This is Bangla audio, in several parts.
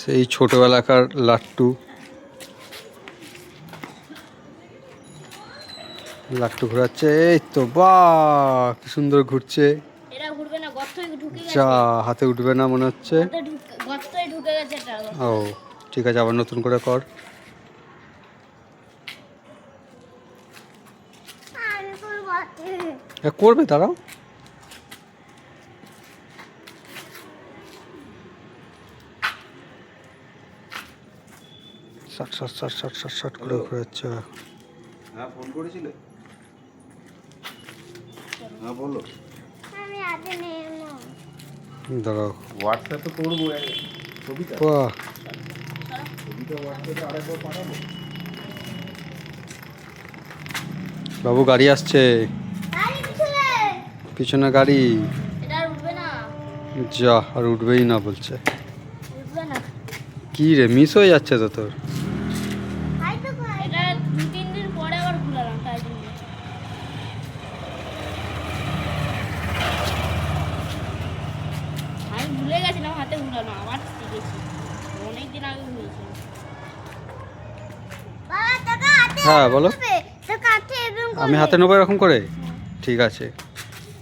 সেই ছোটবেলাকার লাট্টু লাট্টু ঘোরাচ্ছে। এই তো বাহ, কি সুন্দর ঘুরছে। এটা ঘুরবে না, গর্তই ঢুকে গেছে। যা, হাতে উঠবে না মনে হচ্ছে। গর্তই ঢুকে গেছে এটা। ও ঠিক আছে, আবার নতুন করে কর। করবে তারাও। ষাট ষাট ষাট ষাট ষাট ষাট করে ঘুরাচ্ছে। হ্যাঁ, ফোন করেছিলে? হ্যাঁ বলো। দাঁড়াও, হোয়াটসঅ্যাপে করবো ছবিটা। বাহ, ছবিটা হোয়াটসঅ্যাপে আরেকবার পাঠাবো। বাবু গাড়ি আসছে, পিছনে গাড়ি। এটা আর উঠবে না, যা, আর উঠবেই না বলছে। উঠবে না। কি রে, মিস হয়ে যাচ্ছে তো তোর। এটা 2-3 দিন পরে আবার ঘুরালাম, তাই জন্য। আমি ভুলে গেছিলাম হাতে ঘুরানো, আবার শিখেছি। অনেকদিন আগে ঘুরেছি। হ্যাঁ বলো, আমি হাতে নেবো এরকম করে। ঠিক আছে,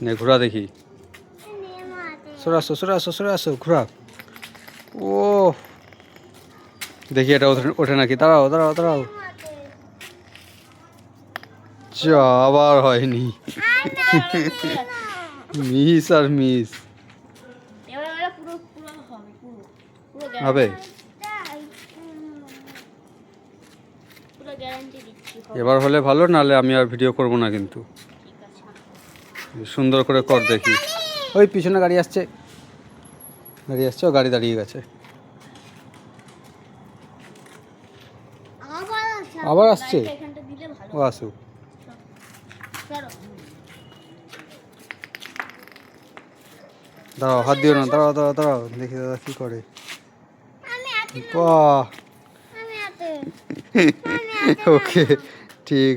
নে ঘোরা দেখি। সরে আসো সরে আসো সরে আসো, ঘোরা। ও দেখি এটা ওঠে নাকি। দাঁড়াও দাঁড়াও দাঁড়াও। যা, আবার হয়নি। মিস আর মিস। এবার এটা পুরো পুরো হবে, পুরো পুরো হবে। পুরো গ্যারান্টি দিচ্ছি হবে। এবার হলে ভালো, নাহলে আমি আর ভিডিও করব না কিন্তু। ঠিক আছে। সুন্দর করে কর দেখি। ওই পিছনে গাড়ি আসছে, গাড়ি আসছে, ও গাড়ি দাঁড়িয়ে গেছে। আবার আসছে। লাইটটা এখানটা দিলে ভালো। ও আসুক। চলো। দাঁড়াও, হাত দিও না, দাঁড়াও দাঁড়াও দাঁড়াও, দেখি দাদা কি করে। বাহ, ওকে ঠিক